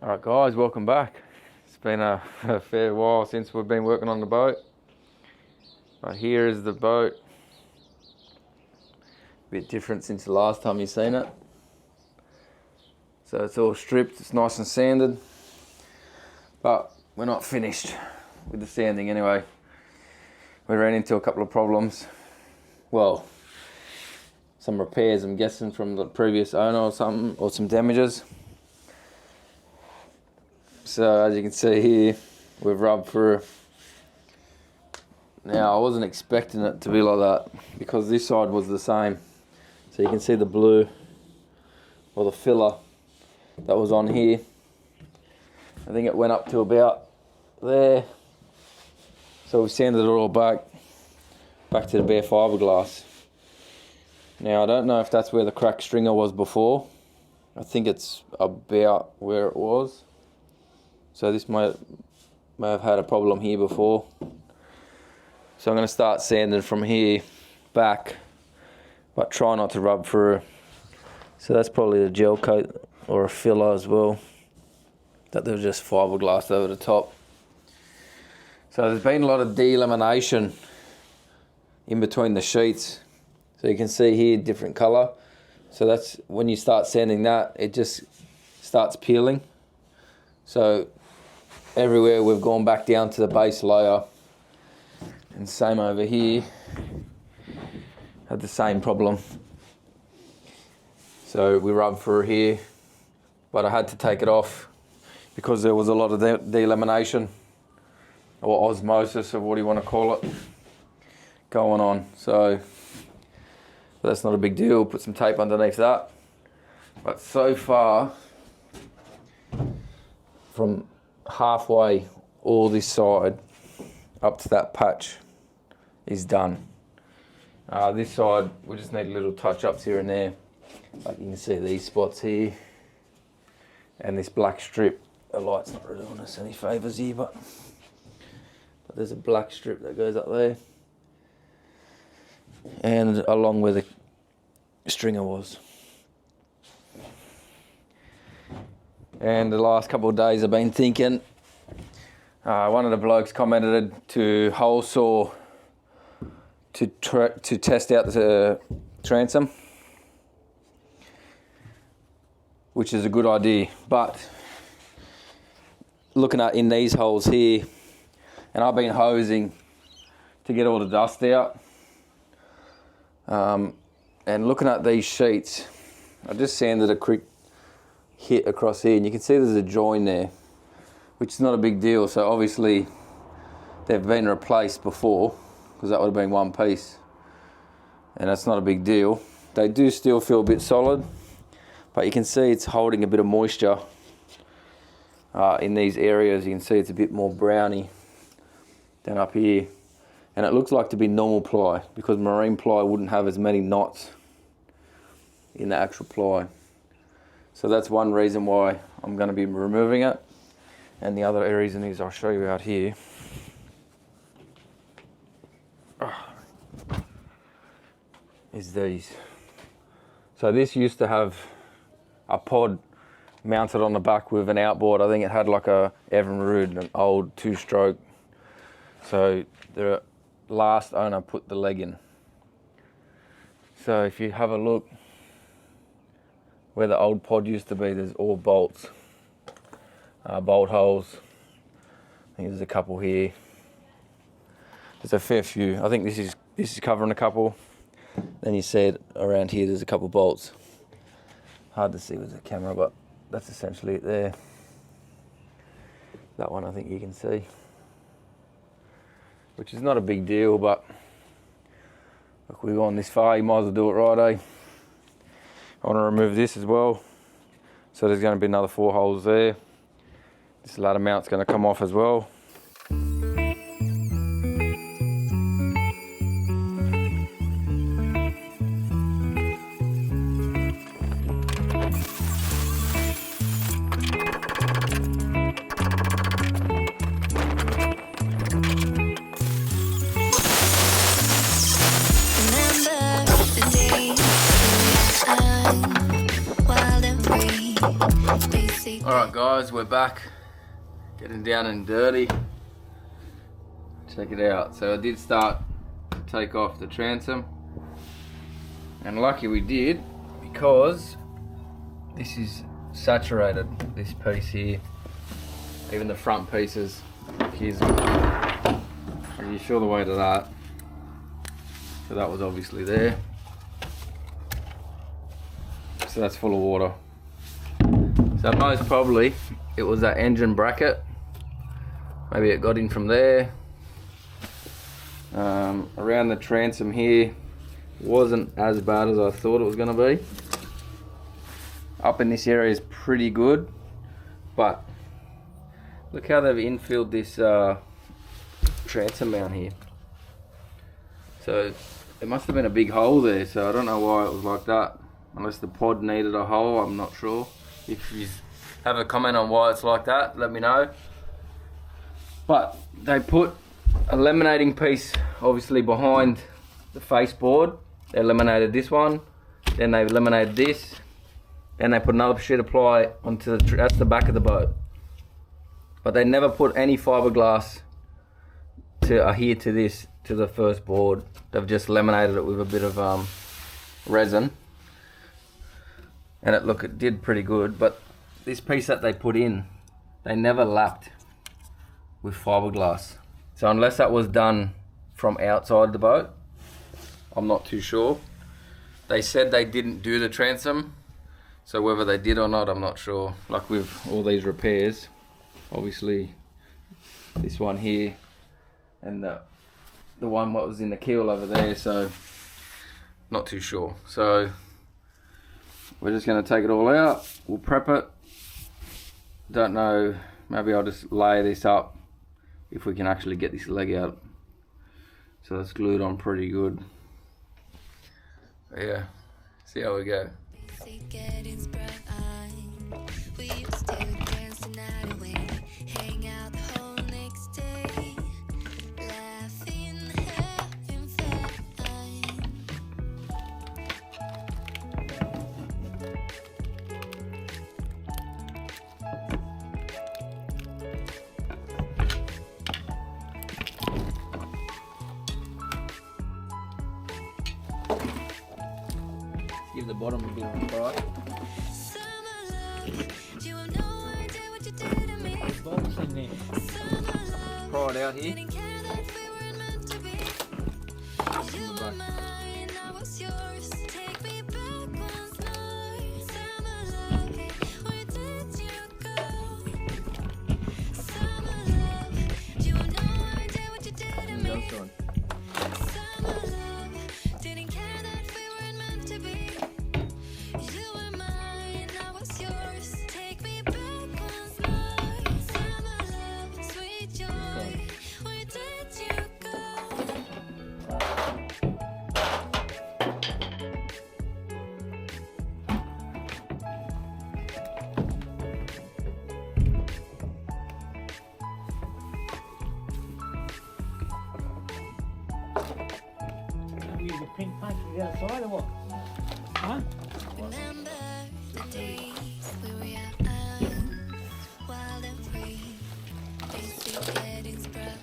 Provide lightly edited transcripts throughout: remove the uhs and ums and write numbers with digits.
Alright guys, welcome back. It's been a fair while since we've been working on the boat. Right, here is the boat. A bit different since the last time you've seen it. So it's all stripped, it's nice and sanded. But we're not finished with the sanding anyway. We ran into a couple of problems. Well, some repairs I'm guessing from the previous owner or something, or some damages. So as you can see here, we've rubbed through. Now I wasn't expecting it to be like that because this side was the same. So you can see the blue or the filler that was on here. I think it went up to about there. So we sanded it all back to the bare fiberglass. Now I don't know if that's where the cracked stringer was before. I think it's about where it was. So this may have had a problem here before. So I'm going to start sanding from here back, but try not to rub through. So that's probably the gel coat or a filler as well. That there was just fiberglass over the top. So there's been a lot of delamination in between the sheets. So you can see here different colour. So that's when you start sanding that, it just starts peeling. So everywhere we've gone back down to the base layer, and same over here, had the same problem. So we rubbed through here, but I had to take it off because there was a lot of delamination or osmosis, or what do you want to call it, going on. So that's not a big deal, put some tape underneath that. But so far, from halfway all this side up to that patch is done. This side we just need little touch ups here and there. Like you can see these spots here and this black strip. The light's not really doing us any favours here, but there's a black strip that goes up there and along where the stringer was. And the last couple of days I've been thinking, one of the blokes commented to hole saw to test out the transom, which is a good idea. But looking at in these holes here, and I've been hosing to get all the dust out, and looking at these sheets, I just sanded a quick hit across here, and you can see there's a join there, which is not a big deal. So obviously they've been replaced before, because that would have been one piece, and that's not a big deal. They do still feel a bit solid, but you can see it's holding a bit of moisture in these areas. You can see it's a bit more browny than up here, and it looks like to be normal ply, because marine ply wouldn't have as many knots in the actual ply. So that's one reason why I'm going to be removing it. And the other reason is I'll show you out here. Is these. So this used to have a pod mounted on the back with an outboard. I think it had like a Evinrude, an old 2-stroke. So the last owner put the leg in. So if you have a look, where the old pod used to be, there's all bolts, bolt holes. I think there's a couple here. There's a fair few. I think this is covering a couple. Then you see it around here, there's a couple bolts. Hard to see with the camera, but that's essentially it there. That one I think you can see, which is not a big deal, but look, we've gone this far, you might as well do it right, eh? I want to remove this as well. So there's going to be another 4 holes there. This ladder mount's going to come off as well. Alright guys, we're back. Getting down and dirty. Check it out. So I did start to take off the transom. And lucky we did, because this is saturated, this piece here. Even the front pieces. Here's, are you sure the way to that? So that was obviously there. So that's full of water. So most probably it was that engine bracket. Maybe it got in from there. Around the transom here wasn't as bad as I thought it was going to be. Up in this area is pretty good, but look how they've infilled this transom mount here. So it must have been a big hole there, so I don't know why it was like that. Unless the pod needed a hole, I'm not sure. If you have a comment on why it's like that, let me know. But they put a laminating piece obviously behind the face board. They laminated this one, then they laminated this, then they put another sheet of ply onto the, that's the back of the boat. But they never put any fiberglass to adhere to this, to the first board. They've just laminated it with a bit of resin. And it did pretty good, but this piece that they put in, they never lapped with fiberglass. So unless that was done from outside the boat, I'm not too sure. They said they didn't do the transom, so whether they did or not, I'm not sure. Like with all these repairs, obviously this one here and the one what was in the keel over there, so not too sure. So we're just going to take it all out, we'll prep it. Don't know, maybe I'll just lay this up if we can actually get this leg out. So it's glued on pretty good. But yeah, see how we go. Give the bottom a bit of a pry. Pry it out here. The pink paint to the outside or what? Huh? Remember the days we were young, wild and free. Basic weddings bright.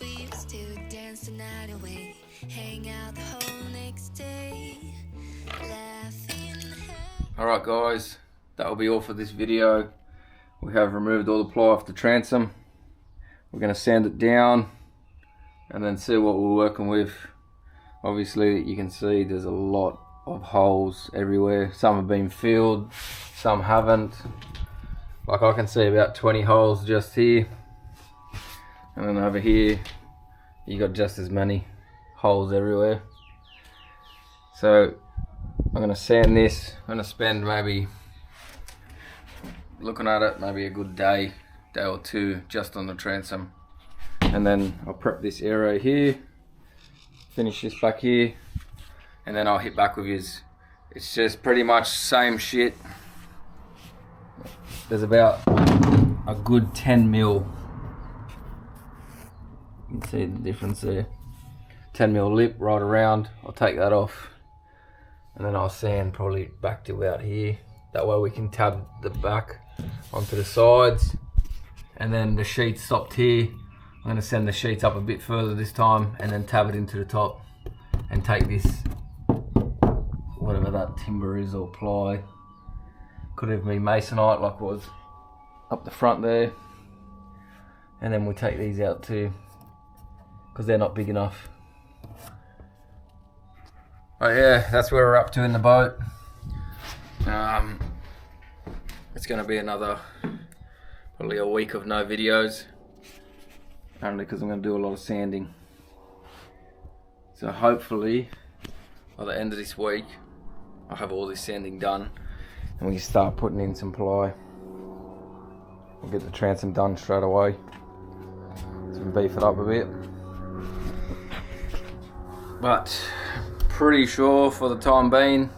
We used to dance the night away, hang out the whole next day, laughing. Alright guys, that will be all for this video. We have removed all the ply off the transom. We're going to sand it down and then see what we're working with. Obviously you can see there's a lot of holes everywhere. Some have been filled, some haven't. Like I can see about 20 holes just here. And then over here, you got just as many holes everywhere. So I'm gonna sand this. I'm gonna spend maybe, looking at it, maybe a good day or two just on the transom. And then I'll prep this area here. Finish this back here, and then I'll hit back with his. It's just pretty much same shit. There's about a good 10 mil. You can see the difference there. 10 mil lip right around. I'll take that off, and then I'll sand probably back to about here. That way we can tab the back onto the sides, and then the sheets stopped here. I'm going to send the sheets up a bit further this time and then tab it into the top and take this, whatever that timber is or ply, could have been masonite like was up the front there, and then we'll take these out too because they're not big enough. But yeah, that's where we're up to in the boat. It's going to be another probably a week of no videos, only because I'm going to do a lot of sanding. So hopefully by the end of this week I'll have all this sanding done and we can start putting in some ply. We'll get the transom done straight away so we can beef it up a bit. But pretty sure for the time being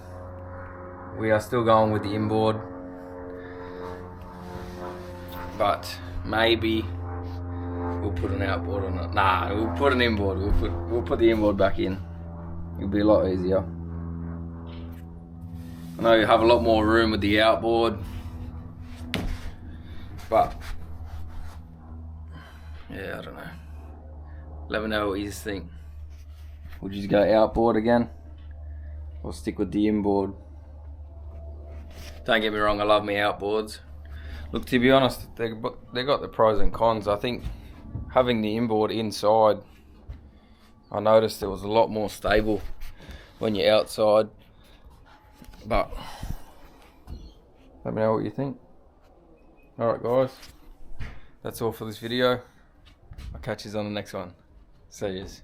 we are still going with the inboard, but maybe we'll put an outboard on it. Nah, we'll put an inboard. We'll put the inboard back in. It'll be a lot easier. I know you have a lot more room with the outboard, but yeah, I don't know. Let me know what you think. Would you go outboard again or stick with the inboard? Don't get me wrong, I love my outboards. Look, to be honest, they got the pros and cons. I think having the inboard inside, I noticed it was a lot more stable when you're outside. But let me know what you think. Alright guys, that's all for this video. I'll catch you on the next one. See yous.